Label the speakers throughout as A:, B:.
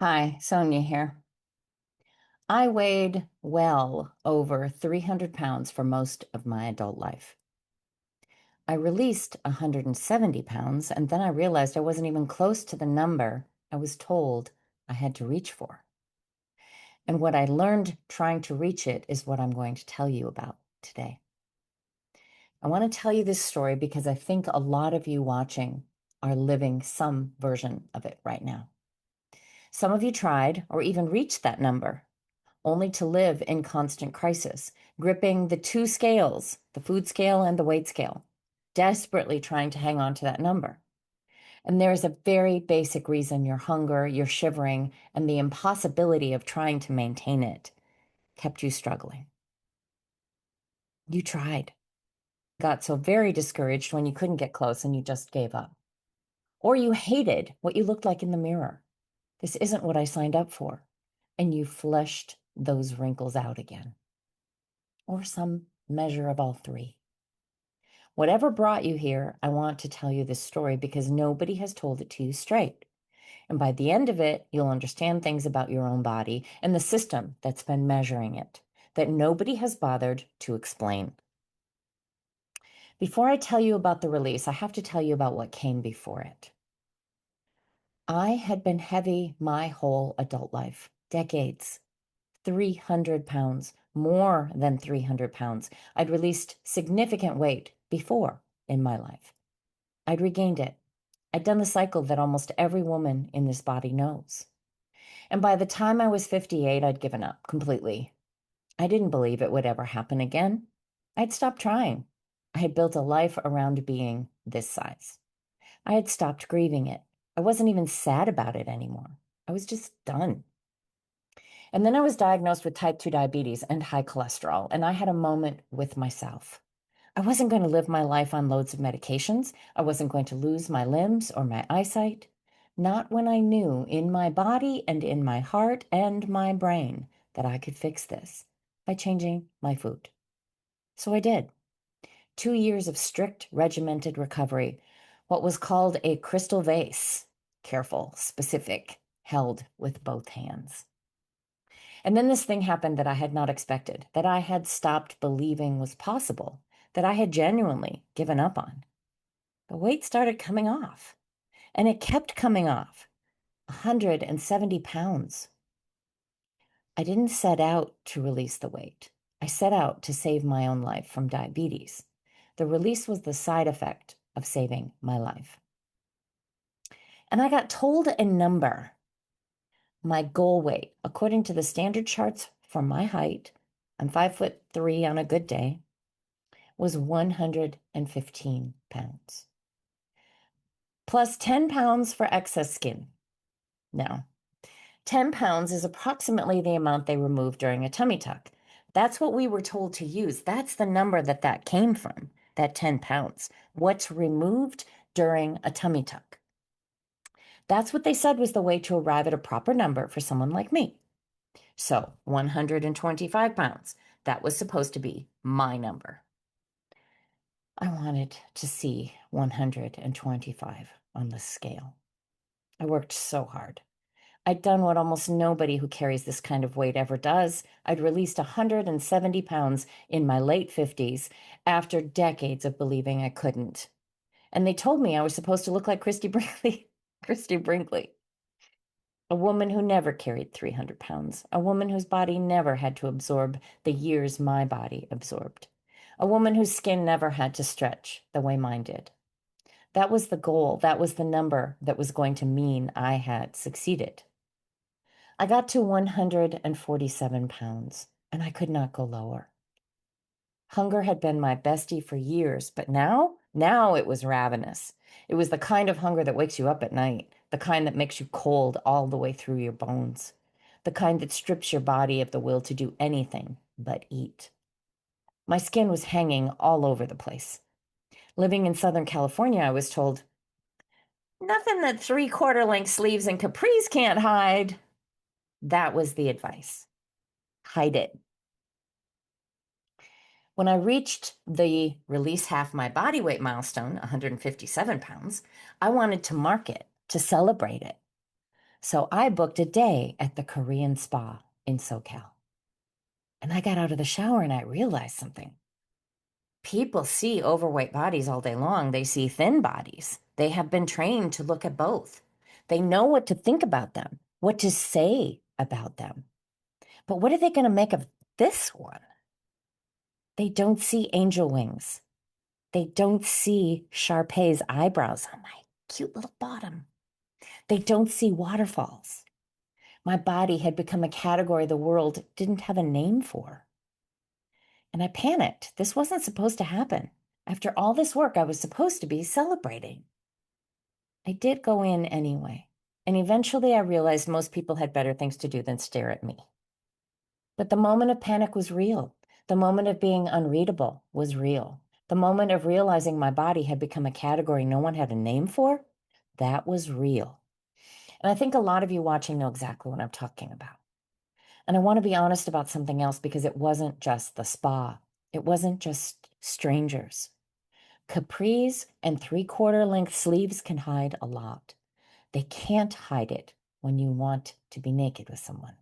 A: Hi, Sonja here. I weighed well over 300 pounds for most of my adult life. I released 170 pounds, and then I realized I wasn't even close to the number I was told I had to reach for. And what I learned trying to reach it is what I'm going to tell you about today. I want to tell you this story because I think a lot of you watching are living some version of it right now. Some of you tried or even reached that number only to live in constant crisis, gripping the two scales, the food scale and the weight scale, desperately trying to hang on to that number. And there's a very basic reason your hunger, your shivering, and the impossibility of trying to maintain it kept you struggling. You tried, got so very discouraged when you couldn't get close and you just gave up. Or you hated what you looked like in the mirror. This isn't what I signed up for. And you fleshed those wrinkles out again. Or some measure of all three. Whatever brought you here, I want to tell you this story because nobody has told it to you straight. And by the end of it, you'll understand things about your own body and the system that's been measuring it that nobody has bothered to explain. Before I tell you about the release, I have to tell you about what came before it. I had been heavy my whole adult life, decades. 300 pounds, more than 300 pounds. I'd released significant weight before in my life. I'd regained it. I'd done the cycle that almost every woman in this body knows. And by the time I was 58, I'd given up completely. I didn't believe it would ever happen again. I'd stopped trying. I had built a life around being this size. I had stopped grieving it. I wasn't even sad about it anymore. I was just done. And then I was diagnosed with type 2 diabetes and high cholesterol, and I had a moment with myself. I wasn't going to live my life on loads of medications. I wasn't going to lose my limbs or my eyesight. Not when I knew in my body and in my heart and my brain that I could fix this by changing my food. So I did. 2 years of strict, regimented recovery, what was called a crystal vase, careful, specific, held with both hands. And then this thing happened that I had not expected, that I had stopped believing was possible, that I had genuinely given up on. The weight started coming off, and it kept coming off. 170 pounds. I didn't set out to release the weight. I set out to save my own life from diabetes. The release was the side effect of saving my life. And I got told a number. My goal weight, according to the standard charts for my height, I'm 5'3" on a good day, was 115 pounds. Plus 10 pounds for excess skin. Now, 10 pounds is approximately the amount they remove during a tummy tuck. That's what we were told to use. That's the number that came from, that 10 pounds. What's removed during a tummy tuck. That's what they said was the way to arrive at a proper number for someone like me. So 125 pounds, that was supposed to be my number. I wanted to see 125 on the scale. I worked so hard. I'd done what almost nobody who carries this kind of weight ever does. I'd released 170 pounds in my late 50s after decades of believing I couldn't. And they told me I was supposed to look like Christy Brinkley. Christy Brinkley. A woman who never carried 300 pounds. A woman whose body never had to absorb the years my body absorbed. A woman whose skin never had to stretch the way mine did. That was the goal. That was the number that was going to mean I had succeeded. I got to 147 pounds, and I could not go lower. Hunger had been my bestie for years, but now it was ravenous. It was the kind of hunger that wakes you up at night, the kind that makes you cold all the way through your bones, the kind that strips your body of the will to do anything but eat. My skin was hanging all over the place. Living in Southern California, I was told, nothing that 3/4 length sleeves and capris can't hide. That was the advice. Hide it. When I reached the release half my body weight milestone, 157 pounds, I wanted to mark it, to celebrate it. So I booked a day at the Korean spa in SoCal. And I got out of the shower and I realized something. People see overweight bodies all day long. They see thin bodies. They have been trained to look at both. They know what to think about them, what to say about them. But what are they going to make of this one? They don't see angel wings. They don't see Sharpay's eyebrows on my cute little bottom. They don't see waterfalls. My body had become a category the world didn't have a name for. And I panicked. This wasn't supposed to happen. After all this work, I was supposed to be celebrating. I did go in anyway. And eventually I realized most people had better things to do than stare at me. But the moment of panic was real. The moment of being unreadable was real. The moment of realizing my body had become a category no one had a name for, that was real. And I think a lot of you watching know exactly what I'm talking about. And I want to be honest about something else because it wasn't just the spa. It wasn't just strangers. Capris and 3/4 length sleeves can hide a lot. They can't hide it when you want to be naked with someone.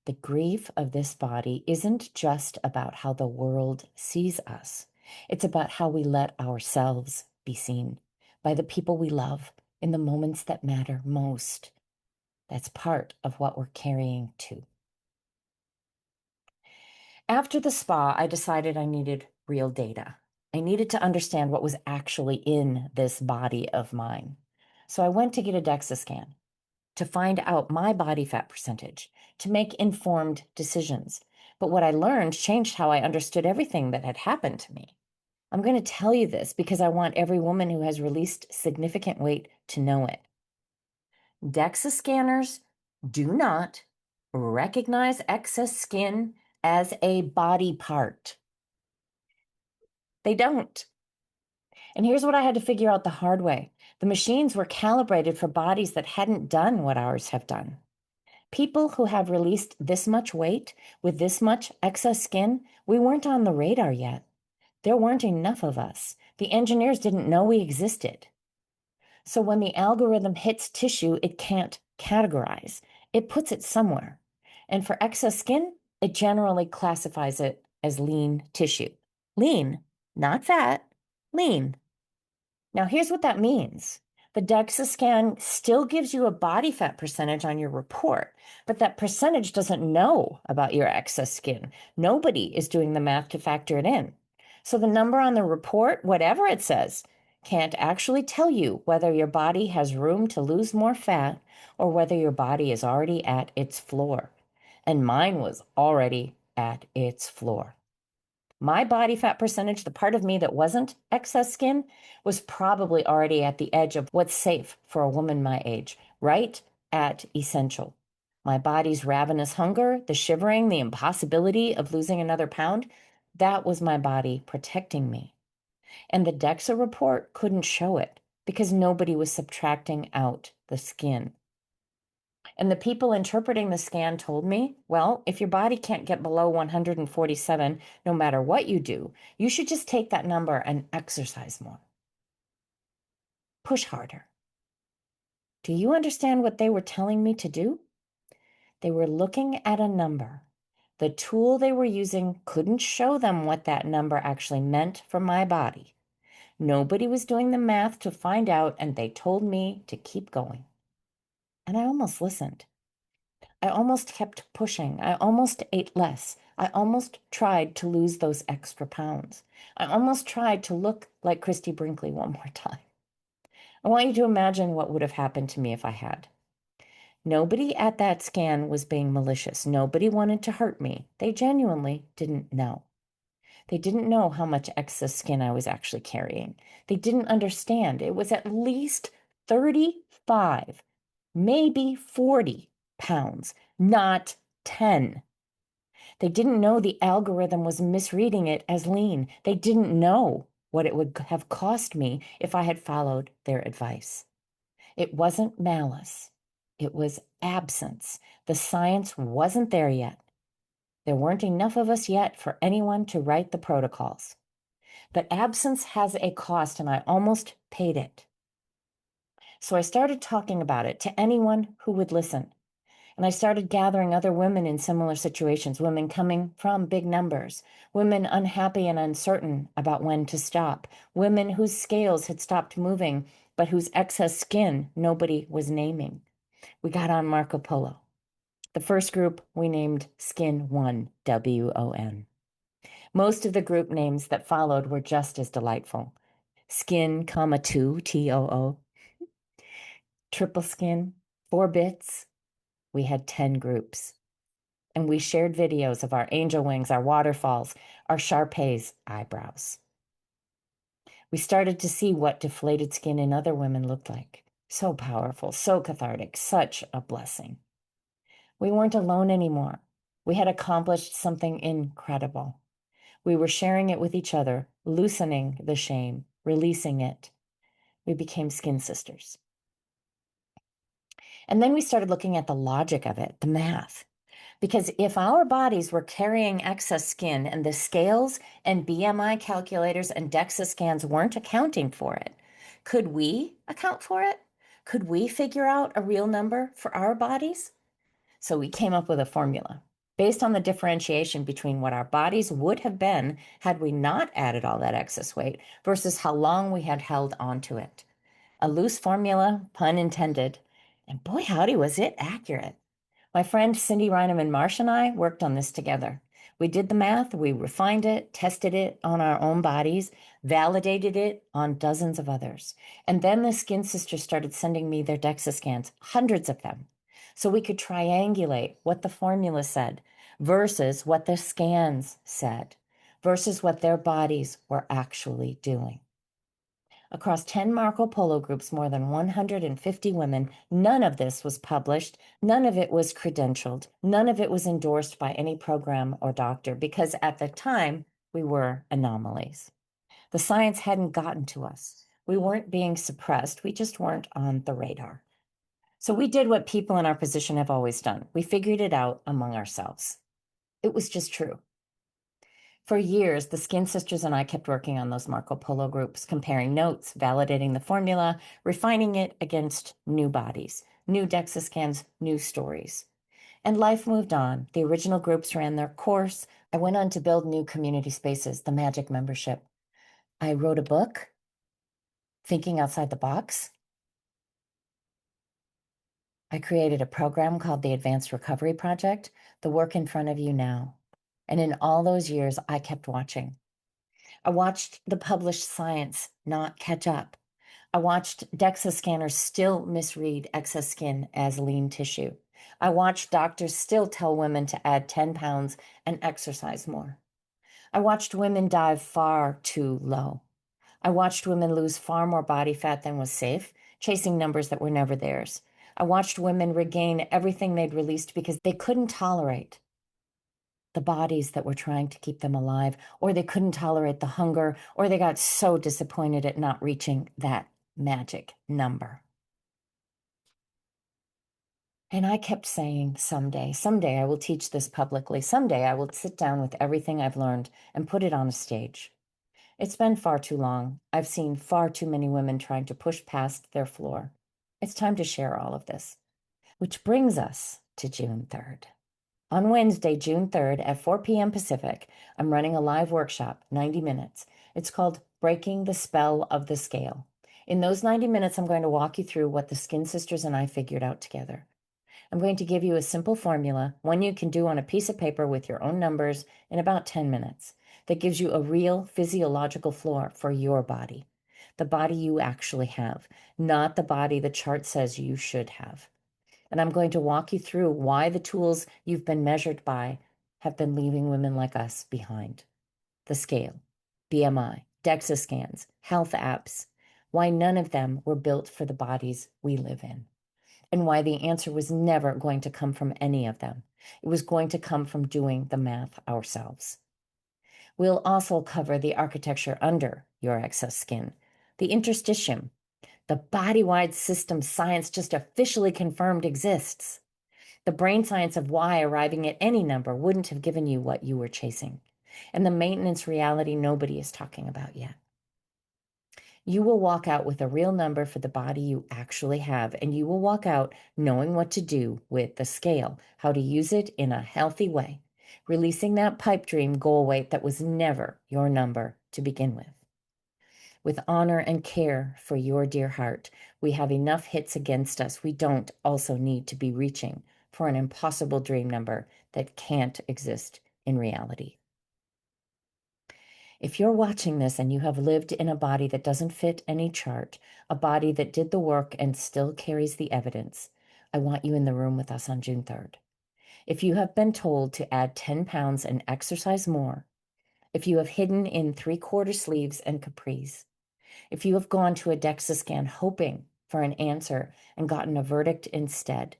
A: The grief of this body isn't just about how the world sees us. It's about how we let ourselves be seen by the people we love in the moments that matter most. That's part of what we're carrying too. After the spa, I decided I needed real data. I needed to understand what was actually in this body of mine. So I went to get a DEXA scan to find out my body fat percentage, to make informed decisions. But what I learned changed how I understood everything that had happened to me. I'm going to tell you this because I want every woman who has released significant weight to know it. DEXA scanners do not recognize excess skin as a body part. They don't. And here's what I had to figure out the hard way. The machines were calibrated for bodies that hadn't done what ours have done. People who have released this much weight with this much excess skin, we weren't on the radar yet. There weren't enough of us. The engineers didn't know we existed. So when the algorithm hits tissue, it can't categorize. It puts it somewhere. And for excess skin, it generally classifies it as lean tissue. Lean, not fat, lean. Now, here's what that means. The DEXA scan still gives you a body fat percentage on your report, but that percentage doesn't know about your excess skin. Nobody is doing the math to factor it in. So the number on the report, whatever it says, can't actually tell you whether your body has room to lose more fat or whether your body is already at its floor. And mine was already at its floor. My body fat percentage, the part of me that wasn't excess skin, was probably already at the edge of what's safe for a woman my age, right at essential. My body's ravenous hunger, the shivering, the impossibility of losing another pound, that was my body protecting me. And the DEXA report couldn't show it because nobody was subtracting out the skin. And the people interpreting the scan told me, well, if your body can't get below 147, no matter what you do, you should just take that number and exercise more. Push harder. Do you understand what they were telling me to do? They were looking at a number. The tool they were using couldn't show them what that number actually meant for my body. Nobody was doing the math to find out, and they told me to keep going. And I almost listened. I almost kept pushing. I almost ate less. I almost tried to lose those extra pounds. I almost tried to look like Christy Brinkley one more time. I want you to imagine what would have happened to me if I had. Nobody at that scan was being malicious. Nobody wanted to hurt me. They genuinely didn't know. They didn't know how much excess skin I was actually carrying. They didn't understand. It was at least 35, maybe 40 pounds, not 10. They didn't know the algorithm was misreading it as lean. They didn't know what it would have cost me if I had followed their advice. It wasn't malice. It was absence. The science wasn't there yet. There weren't enough of us yet for anyone to write the protocols. But absence has a cost, and I almost paid it. So I started talking about it to anyone who would listen. And I started gathering other women in similar situations, women coming from big numbers, women unhappy and uncertain about when to stop, women whose scales had stopped moving, but whose excess skin nobody was naming. We got on Marco Polo. The first group we named Skin 1, WON. Most of the group names that followed were just as delightful. Skin, 2, TOO, triple skin, 4 bits. We had 10 groups. And we shared videos of our angel wings, our waterfalls, our Shar-Pei's eyebrows. We started to see what deflated skin in other women looked like. So powerful, so cathartic, such a blessing. We weren't alone anymore. We had accomplished something incredible. We were sharing it with each other, loosening the shame, releasing it. We became skin sisters. And then we started looking at the logic of it, the math. Because if our bodies were carrying excess skin and the scales and BMI calculators and DEXA scans weren't accounting for it, could we account for it? Could we figure out a real number for our bodies? So we came up with a formula based on the differentiation between what our bodies would have been had we not added all that excess weight versus how long we had held onto it. A loose formula, pun intended, and boy, howdy, was it accurate. My friend Cindy Reineman Marsh and I worked on this together. We did the math, we refined it, tested it on our own bodies, validated it on dozens of others. And then the Skin Sisters started sending me their DEXA scans, hundreds of them, so we could triangulate what the formula said versus what the scans said versus what their bodies were actually doing. Across 10 Marco Polo groups, more than 150 women, none of this was published, none of it was credentialed, none of it was endorsed by any program or doctor, because at the time, we were anomalies. The science hadn't gotten to us. We weren't being suppressed, we just weren't on the radar. So we did what people in our position have always done. We figured it out among ourselves. It was just true. For years, the Skin Sisters and I kept working on those Marco Polo groups, comparing notes, validating the formula, refining it against new bodies, new DEXA scans, new stories. And life moved on. The original groups ran their course. I went on to build new community spaces, the Magic Membership. I wrote a book, Thinking Outside the Box. I created a program called the Advanced Recovery Project, the work in front of you now. And in all those years, I kept watching. I watched the published science not catch up. I watched DEXA scanners still misread excess skin as lean tissue. I watched doctors still tell women to add 10 pounds and exercise more. I watched women dive far too low. I watched women lose far more body fat than was safe, chasing numbers that were never theirs. I watched women regain everything they'd released because they couldn't tolerate the bodies that were trying to keep them alive, or they couldn't tolerate the hunger, or they got so disappointed at not reaching that magic number. And I kept saying, someday I will teach this publicly. Someday I will sit down with everything I've learned and put it on a stage. It's been far too long. I've seen far too many women trying to push past their floor. It's time to share all of this. Which brings us to June 3rd. On Wednesday, June 3rd at 4 p.m. Pacific, I'm running a live workshop, 90 minutes. It's called Breaking the Spell of the Scale. In those 90 minutes, I'm going to walk you through what the Skin Sisters and I figured out together. I'm going to give you a simple formula, one you can do on a piece of paper with your own numbers in about 10 minutes, that gives you a real physiological floor for your body, the body you actually have, not the body the chart says you should have. And I'm going to walk you through why the tools you've been measured by have been leaving women like us behind. The scale, BMI, DEXA scans, health apps, why none of them were built for the bodies we live in, and why the answer was never going to come from any of them. It was going to come from doing the math ourselves. We'll also cover the architecture under your excess skin, the interstitium, the body-wide system science just officially confirmed exists. The brain science of why arriving at any number wouldn't have given you what you were chasing. And the maintenance reality nobody is talking about yet. You will walk out with a real number for the body you actually have, and you will walk out knowing what to do with the scale, how to use it in a healthy way, releasing that pipe dream goal weight that was never your number to begin with honor and care for your dear heart. We have enough hits against us. We don't also need to be reaching for an impossible dream number that can't exist in reality. If you're watching this and you have lived in a body that doesn't fit any chart, a body that did the work and still carries the evidence, I want you in the room with us on June 3rd. If you have been told to add 10 pounds and exercise more, if you have hidden in 3/4 sleeves and capris, if you have gone to a DEXA scan hoping for an answer and gotten a verdict instead,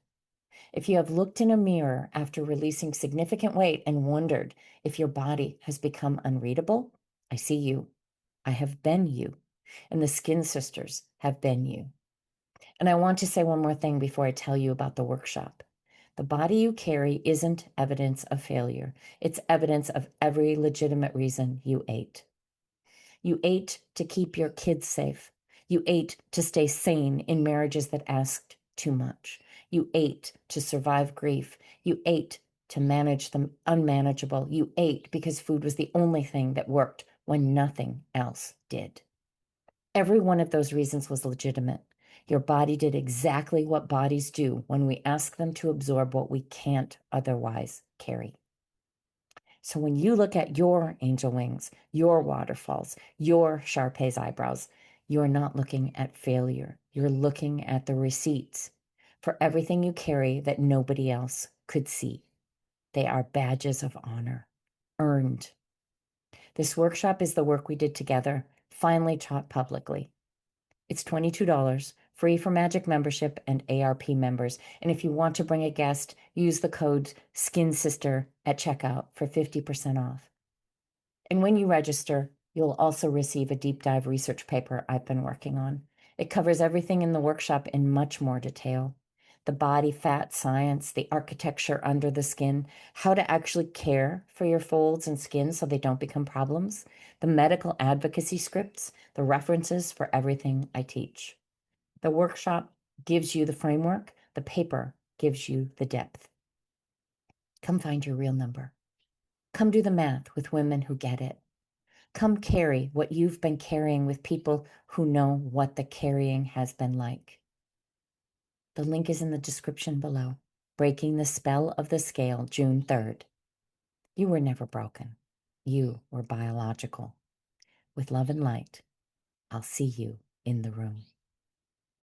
A: if you have looked in a mirror after releasing significant weight and wondered if your body has become unreadable, I see you. I have been you. And the Skin Sisters have been you. And I want to say one more thing before I tell you about the workshop. The body you carry isn't evidence of failure. It's evidence of every legitimate reason you ate. You ate to keep your kids safe. You ate to stay sane in marriages that asked too much. You ate to survive grief. You ate to manage the unmanageable. You ate because food was the only thing that worked when nothing else did. Every one of those reasons was legitimate. Your body did exactly what bodies do when we ask them to absorb what we can't otherwise carry. So when you look at your angel wings, your waterfalls, your Sharpay's eyebrows, you're not looking at failure. You're looking at the receipts for everything you carry that nobody else could see. They are badges of honor, earned. This workshop is the work we did together, finally taught publicly. It's $22, free for Magic membership and ARP members. And if you want to bring a guest, use the code SKINSISTER at checkout for 50% off. And when you register, you'll also receive a deep dive research paper I've been working on. It covers everything in the workshop in much more detail. The body fat science, the architecture under the skin, how to actually care for your folds and skin so they don't become problems, the medical advocacy scripts, the references for everything I teach. The workshop gives you the framework, the paper gives you the depth. Come find your real number. Come do the math with women who get it. Come carry what you've been carrying with people who know what the carrying has been like. The link is in the description below. Breaking the Spell of the Scale, June 3rd. You were never broken. You were biological. With love and light, I'll see you in the room.